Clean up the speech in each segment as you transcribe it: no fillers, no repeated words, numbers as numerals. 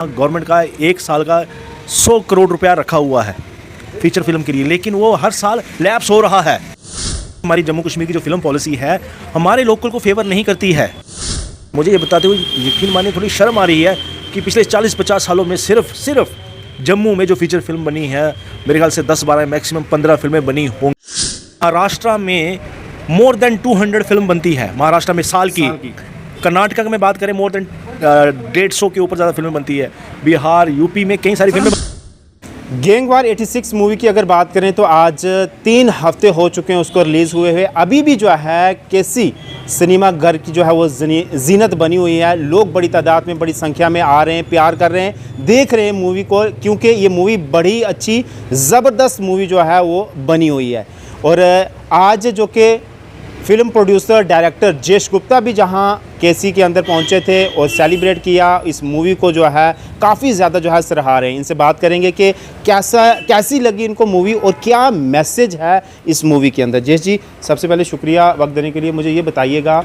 Government का एक साल का 100 करोड़ रुपया रखा हुआ है फीचर फिल्म के लिए, लेकिन वो हर साल लैप्स हो रहा है। हमारी जम्मू कश्मीर की जो फिल्म पॉलिसी है हमारे लोकल को फेवर नहीं करती है। मुझे ये बताते हुए यकीन मानिए थोड़ी शर्म आ रही है कि पिछले 40-50 सालों में सिर्फ जम्मू में जो फीचर फिल्म बनी है मेरे ख्याल से 10-12 मैक्सिमम 15 फिल्में बनी होंगी। महाराष्ट्र में मोर देन 200 फिल्म बनती है महाराष्ट्र में साल की। कर्नाटका में बात करें मोर देन 150 के ऊपर ज़्यादा फिल्में बनती है। बिहार यूपी में कई सारी फिल्में। गैंगवार 86 मूवी की अगर बात करें तो आज 3 हफ्ते हो चुके हैं उसको रिलीज़ हुए। अभी भी जो है केसी सिनेमा घर की जो है वो जीनत बनी हुई है। लोग बड़ी तादाद में बड़ी संख्या में आ रहे हैं, प्यार कर रहे हैं, देख रहे हैं मूवी को, क्योंकि ये मूवी बड़ी अच्छी ज़बरदस्त मूवी जो है वो बनी हुई है। और आज जो कि film producer director Jayesh Gupta भी जहां केसी के अंदर पहुंचे थे और सेलिब्रेट किया इस मूवी को, जो है काफ़ी ज़्यादा जो है सराहा रहे हैं। इनसे बात करेंगे कि कैसी लगी इनको मूवी और क्या मैसेज है इस मूवी के अंदर। जयेश जी, सबसे पहले शुक्रिया वक्त देने के लिए। मुझे ये बताइएगा,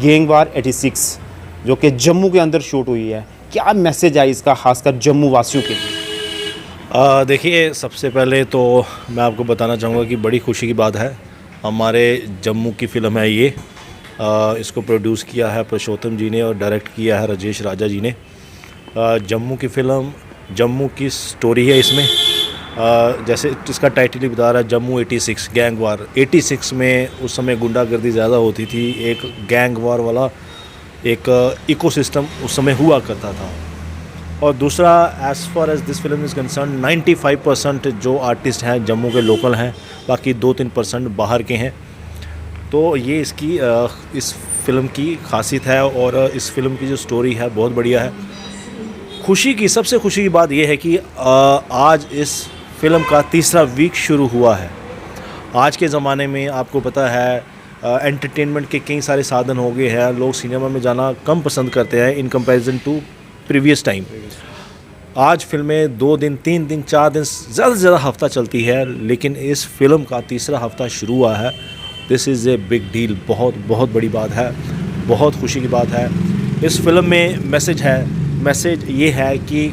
गैंगवार 86 जो कि जम्मू के अंदर शूट हुई है, क्या मैसेज है इसका खासकर जम्मू वासियों के लिए? देखिए, सबसे पहले तो मैं आपको बताना चाहूँगा कि बड़ी खुशी की बात है, हमारे जम्मू की फ़िल्म है ये। इसको प्रोड्यूस किया है पुरुषोत्तम जी ने और डायरेक्ट किया है राजेश राजा जी ने। जम्मू की फ़िल्म, जम्मू की स्टोरी है इसमें। जैसे इसका टाइटल ही बता रहा है, जम्मू 86 गैंगवार। 86 में उस समय गुंडागर्दी ज़्यादा होती थी, एक गैंगवार वाला एक इकोसिस्टम उस समय हुआ करता था। और दूसरा, as far as this film is concern, 95% जो आर्टिस्ट हैं जम्मू के लोकल हैं, बाकी 2-3% बाहर के हैं। तो ये इसकी इस फिल्म की खासियत है और इस फिल्म की जो स्टोरी है बहुत बढ़िया है। सबसे खुशी की बात यह है कि आज इस फिल्म का तीसरा वीक शुरू हुआ है। आज के ज़माने में आपको पता है एंटरटेनमेंट के कई सारे साधन हो गए हैं, लोग सिनेमा में जाना कम पसंद करते हैं in comparison to previous time. आज फिल्में 2 दिन, 3 दिन, 4 दिन, ज़्यादा से ज़्यादा हफ़्ता चलती है, लेकिन इस फिल्म का तीसरा हफ़्ता शुरू हुआ है। This is a big deal, बहुत बहुत बड़ी बात है, बहुत खुशी की बात है। इस फिल्म में मैसेज ये है कि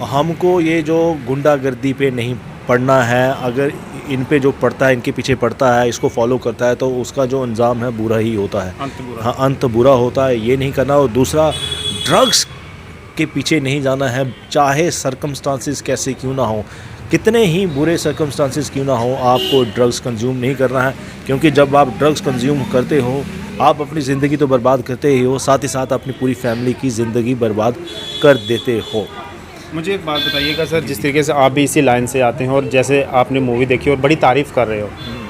हमको ये जो गुंडागर्दी पे नहीं पड़ना है। अगर इन पे जो पड़ता है, इनके पीछे पड़ता है, इसको फॉलो करता है, तो उसका जो अंजाम है बुरा ही होता है। अंत बुरा होता है, ये नहीं करना। और दूसरा, ड्रग्स के पीछे नहीं जाना है, चाहे सर्कमस्टांसिस कैसे क्यों ना हो, कितने ही बुरे सर्कमस्टांसिस क्यों ना हो, आपको ड्रग्स कंज्यूम नहीं करना है। क्योंकि जब आप ड्रग्स कंज्यूम करते हो, आप अपनी ज़िंदगी तो बर्बाद करते ही हो, साथ ही साथ अपनी पूरी फैमिली की ज़िंदगी बर्बाद कर देते हो। मुझे एक बात बताइएगा सर, जिस तरीके से आप भी इसी लाइन से आते हैं और जैसे आपने मूवी देखी और बड़ी तारीफ़ कर रहे हो,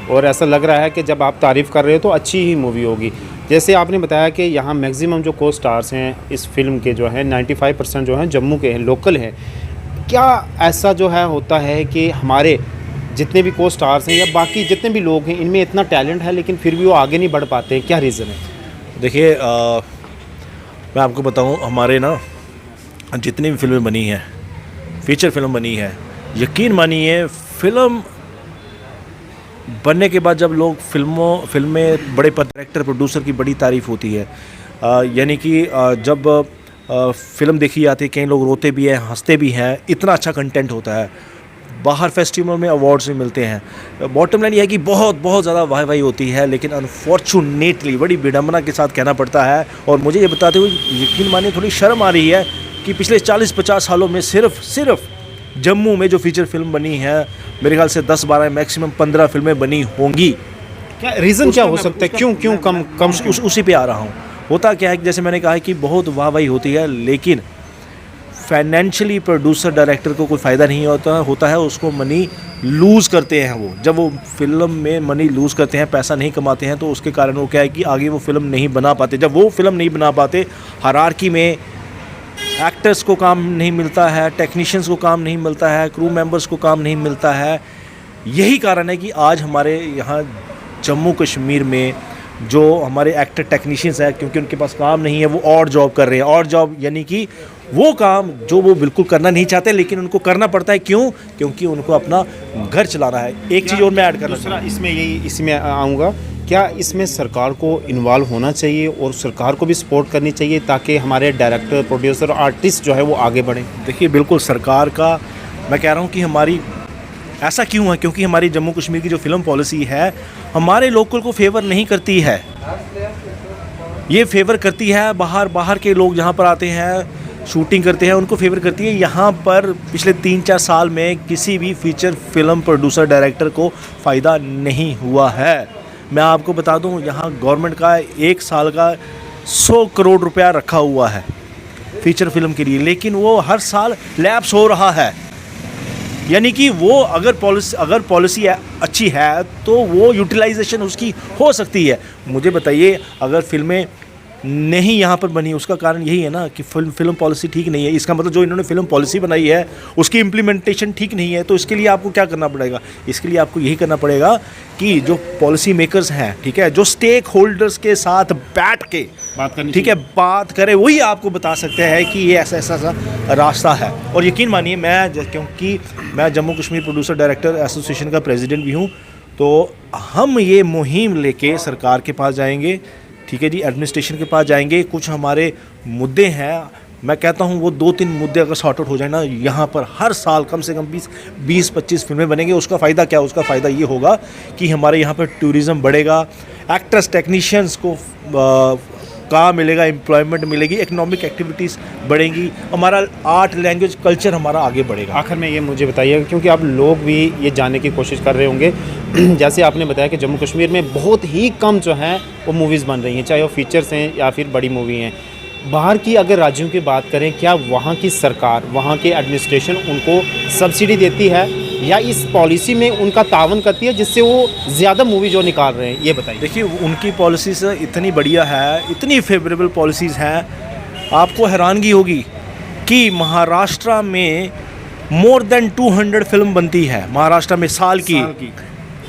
और ऐसा लग रहा है कि जब आप तारीफ़ कर रहे हो तो अच्छी ही मूवी होगी। जैसे आपने बताया कि यहाँ मैक्सिमम जो को स्टार्स हैं इस फिल्म के जो हैं 95% जो हैं जम्मू के हैं, लोकल हैं। क्या ऐसा जो है होता है कि हमारे जितने भी को स्टार्स हैं या बाकी जितने भी लोग हैं, इनमें इतना टैलेंट है लेकिन फिर भी वो आगे नहीं बढ़ पाते, क्या रीज़न है? देखिए, मैं आपको बताऊँ, हमारे ना जितनी भी फिल्में बनी हैं, फीचर फिल्म बनी है, यकीन मानिए फिल्म बनने के बाद जब लोग फिल्में बड़े डायरेक्टर प्रोड्यूसर की बड़ी तारीफ़ होती है, यानी कि जब फिल्म देखी जाती है कई लोग रोते भी हैं, हंसते भी हैं, इतना अच्छा कंटेंट होता है। बाहर फेस्टिवल में अवार्ड्स भी मिलते हैं। बॉटम लाइन यह है कि बहुत बहुत ज़्यादा वाहवाही होती है, लेकिन अनफॉर्चुनेटली बड़ी विडम्बना के साथ कहना पड़ता है। और मुझे ये बताते हुए यकीन मानिए थोड़ी शर्म आ रही है कि पिछले 40-50 सालों में सिर्फ जम्मू में जो फीचर फिल्म बनी है मेरे ख्याल से 10-12 मैक्सिमम 15 फिल्में बनी होंगी। क्या रीज़न क्या हो सकता है, क्यों कम? उसी पे आ रहा हूँ। होता क्या है कि जैसे मैंने कहा है कि बहुत वाहवाही होती है, लेकिन फाइनेंशियली प्रोड्यूसर डायरेक्टर को कोई फ़ायदा नहीं होता है, उसको मनी लूज़ करते हैं वो। जब वो फिल्म में मनी लूज़ करते हैं, पैसा नहीं कमाते हैं, तो उसके कारण वो क्या है कि आगे वो फिल्म नहीं बना पाते। जब वो फिल्म नहीं बना पाते, हायरार्की में एक्टर्स को काम नहीं मिलता है, टेक्नीशियंस को काम नहीं मिलता है, क्रू मेंबर्स को काम नहीं मिलता है। यही कारण है कि आज हमारे यहाँ जम्मू कश्मीर में जो हमारे एक्टर टेक्नीशियंस हैं, क्योंकि उनके पास काम नहीं है, वो और जॉब कर रहे हैं। और जॉब यानी कि वो काम जो वो बिल्कुल करना नहीं चाहते, लेकिन उनको करना पड़ता है। क्यों? क्योंकि उनको अपना घर चलाना है। एक चीज़ और मैं ऐड करना चाहूँगा, इसमें आऊँगा क्या इसमें सरकार को इन्वॉल्व होना चाहिए और सरकार को भी सपोर्ट करनी चाहिए ताकि हमारे डायरेक्टर, प्रोड्यूसर, आर्टिस्ट जो है वो आगे बढ़ें? देखिए बिल्कुल सरकार का, मैं कह रहा हूँ कि हमारी ऐसा क्यों है, क्योंकि हमारी जम्मू कश्मीर की जो फिल्म पॉलिसी है हमारे लोकल को फेवर नहीं करती है। ये फेवर करती है बाहर के लोग जहाँ पर आते हैं शूटिंग करते हैं उनको फेवर करती है। यहाँ पर पिछले 3-4 साल में किसी भी फीचर फिल्म प्रोड्यूसर डायरेक्टर को फ़ायदा नहीं हुआ है। मैं आपको बता दूँ यहाँ गवर्नमेंट का 1 साल का 100 करोड़ रुपया रखा हुआ है फीचर फिल्म के लिए, लेकिन वो हर साल लैप्स हो रहा है। यानी कि वो अगर पॉलिसी अच्छी है तो वो यूटिलाइजेशन उसकी हो सकती है। मुझे बताइए अगर फिल्में नहीं यहाँ पर बनी उसका कारण यही है ना कि फिल्म पॉलिसी ठीक नहीं है। इसका मतलब जो इन्होंने फिल्म पॉलिसी बनाई है उसकी इम्प्लीमेंटेशन ठीक नहीं है। तो इसके लिए आपको क्या करना पड़ेगा? इसके लिए आपको यही करना पड़ेगा कि जो पॉलिसी मेकर्स हैं, ठीक है, जो स्टेक होल्डर्स के साथ बैठ के बात करनी, ठीक है, बात करें, वही आपको बता सकते हैं कि ये ऐसा रास्ता है। और यकीन मानिए क्योंकि मैं Jammu Kashmir producer director association का प्रेसिडेंट भी हूँ, तो हम ये मुहिम लेके सरकार के पास जाएंगे, ठीक है जी, एडमिनिस्ट्रेशन के पास जाएंगे। कुछ हमारे मुद्दे हैं, मैं कहता हूँ वो 2-3 मुद्दे अगर सॉर्ट आउट हो जाए ना, यहाँ पर हर साल कम से कम 20-25 फिल्में बनेंगे। उसका फ़ायदा क्या? उसका फ़ायदा ये होगा कि हमारे यहाँ पर टूरिज़्म बढ़ेगा, एक्टर्स टेक्नीशियंस को काम मिलेगा, एम्प्लॉयमेंट मिलेगी, इकोनॉमिक एक्टिविटीज़ बढ़ेंगी, हमारा आर्ट, लैंग्वेज, कल्चर हमारा आगे बढ़ेगा। आखिर में ये मुझे बताइएगा, क्योंकि आप लोग भी ये जानने की कोशिश कर रहे होंगे, जैसे आपने बताया कि जम्मू कश्मीर में बहुत ही कम जो हैं वो मूवीज़ बन रही हैं, चाहे वो फीचर्स हैं या फिर बड़ी मूवी हैं। बाहर की अगर राज्यों की बात करें, क्या वहाँ की सरकार, वहाँ के एडमिनिस्ट्रेशन उनको सब्सिडी देती है या इस पॉलिसी में उनका तावन करती है जिससे वो ज़्यादा मूवी जो निकाल रहे हैं? ये बताइए। देखिए उनकी पॉलिसीज़ इतनी बढ़िया है, इतनी फेवरेबल पॉलिसीज़ हैं, आपको हैरानगी होगी कि महाराष्ट्र में मोर देन 200 फिल्म बनती है महाराष्ट्र में साल की।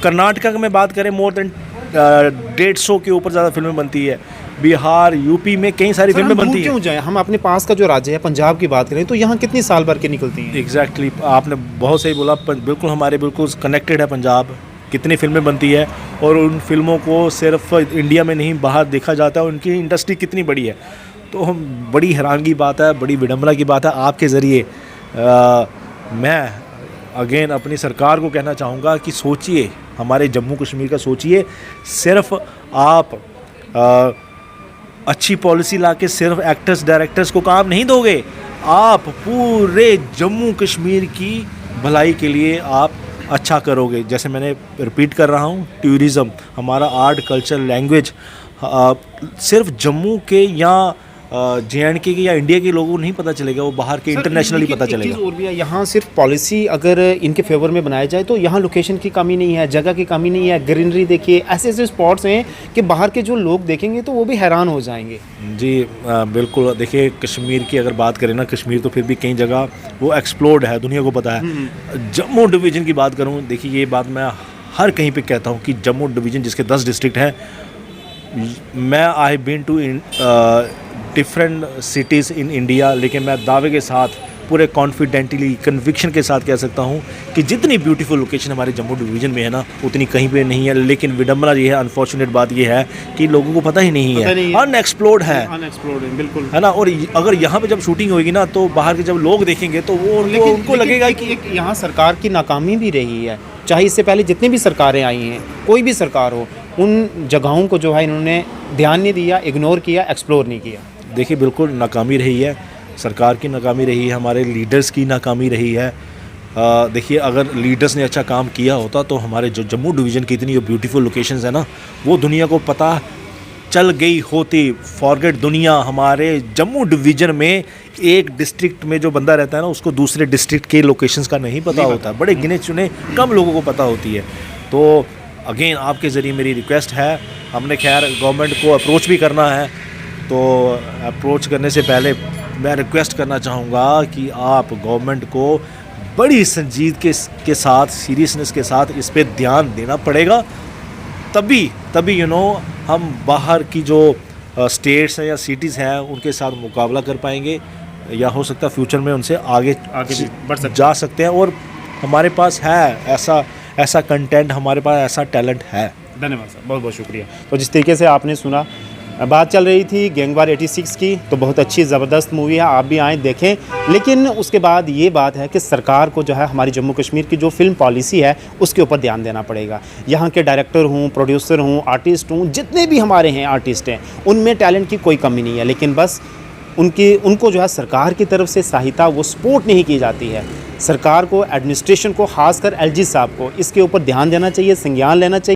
कर्नाटका में बात करें मोर देन 150 के ऊपर ज़्यादा फिल्में बनती है। बिहार, यूपी में कई सारी फिल्में बनती हैं। क्यों जाए, हम अपने पास का जो राज्य है पंजाब की बात करें तो यहाँ कितनी साल भर के निकलती हैं? एग्जैक्टली आपने बहुत सही बोला, बिल्कुल हमारे बिल्कुल कनेक्टेड है पंजाब, कितनी फिल्में बनती है और उन फिल्मों को सिर्फ इंडिया में नहीं बाहर देखा जाता है, उनकी इंडस्ट्री कितनी बड़ी है। तो हम बड़ी हैरानगी की बात है, बड़ी विडम्बना की बात है। आपके ज़रिए मैं अगेन अपनी सरकार को कहना चाहूँगा कि सोचिए, हमारे जम्मू कश्मीर का सोचिए। सिर्फ आप अच्छी पॉलिसी लाके सिर्फ एक्टर्स डायरेक्टर्स को काम नहीं दोगे, आप पूरे जम्मू कश्मीर की भलाई के लिए आप अच्छा करोगे। जैसे मैंने रिपीट कर रहा हूँ, टूरिज़्म, हमारा आर्ट, कल्चर, लैंग्वेज सिर्फ जम्मू के या JNK के या इंडिया के लोगों को नहीं पता चलेगा, वो बाहर के इंटरनेशनली पता चलेगा। और भी है, यहाँ सिर्फ पॉलिसी अगर इनके फेवर में बनाया जाए तो यहाँ लोकेशन की कमी नहीं है, जगह की कमी नहीं है, ग्रीनरी देखिए, ऐसे ऐसे स्पॉट्स हैं कि बाहर के जो लोग देखेंगे तो वो भी हैरान हो जाएंगे। जी बिल्कुल। देखिए कश्मीर की अगर बात करें ना, कश्मीर तो फिर भी कई जगह वो एक्सप्लोर्ड है, दुनिया को पता है। जम्मू डिवीज़न की बात करूँ, देखिए ये बात मैं हर कहीं पे कहता हूँ कि जम्मू डिवीज़न जिसके 10 डिस्ट्रिक्ट हैं, मैं I been to different cities in India, लेकिन मैं दावे के साथ पूरे कॉन्फिडेंटली, कन्विक्शन के साथ कह सकता हूँ कि जितनी ब्यूटीफुल लोकेशन हमारे जम्मू डिवीज़न में है ना, उतनी कहीं पे नहीं है। लेकिन विडम्बना ये है, अनफॉर्चुनेट बात ये है कि लोगों को पता ही नहीं है, अनएक्सप्लोर्ड है, बिल्कुल है ना। और अगर यहाँ पे जब शूटिंग होगी ना, तो बाहर के जब लोग देखेंगे तो वो उनको लगेगा कि एक यहाँ सरकार की नाकामी भी रही है। चाहे इससे पहले जितनी भी सरकारें आई हैं, कोई भी सरकार हो, उन जगहों को जो है इन्होंने ध्यान नहीं दिया, इग्नोर किया, एक्सप्लोर नहीं किया। देखिए बिल्कुल नाकामी रही है, सरकार की नाकामी रही है, हमारे लीडर्स की नाकामी रही है। देखिए अगर लीडर्स ने अच्छा काम किया होता तो हमारे जो जम्मू डिवीज़न की इतनी ब्यूटीफुल लोकेशंस है ना, वो दुनिया को पता चल गई होती। फॉरगेट दुनिया, हमारे जम्मू डिवीज़न में एक डिस्ट्रिक्ट में जो बंदा रहता है ना, उसको दूसरे डिस्ट्रिक्ट के लोकेशंस का नहीं पता होता, बड़े गिने चुने कम लोगों को पता होती है। तो अगेन आपके ज़रिए मेरी रिक्वेस्ट है, हमने खैर गवर्नमेंट को अप्रोच भी करना है, तो अप्रोच करने से पहले मैं रिक्वेस्ट करना चाहूँगा कि आप गवर्नमेंट को बड़ी संजीदगी के साथ, सीरियसनेस के साथ इस पे ध्यान देना पड़ेगा। तभी हम बाहर की जो स्टेट्स हैं या सिटीज़ हैं उनके साथ मुकाबला कर पाएंगे, या हो सकता है फ्यूचर में उनसे आगे जा सकते हैं। और हमारे पास है ऐसा कंटेंट, हमारे पास ऐसा टैलेंट है। धन्यवाद सर, बहुत बहुत शुक्रिया। तो जिस तरीके से आपने सुना, बात चल रही थी गैंगवार 86 की, तो बहुत अच्छी ज़बरदस्त मूवी है, आप भी आएँ देखें। लेकिन उसके बाद ये बात है कि सरकार को जो है हमारी जम्मू कश्मीर की जो फिल्म पॉलिसी है उसके ऊपर ध्यान देना पड़ेगा। यहाँ के डायरेक्टर हूँ, प्रोड्यूसर हूँ, आर्टिस्ट हूँ, जितने भी हमारे हैं आर्टिस्ट हैं, उनमें टैलेंट की कोई कमी नहीं है, लेकिन बस उनको जो है सरकार की तरफ से सहायता वो सपोर्ट नहीं की जाती है। सरकार को, एडमिनिस्ट्रेशन को, खासकर एलजी साहब को इसके ऊपर ध्यान देना चाहिए, संज्ञान लेना चाहिए।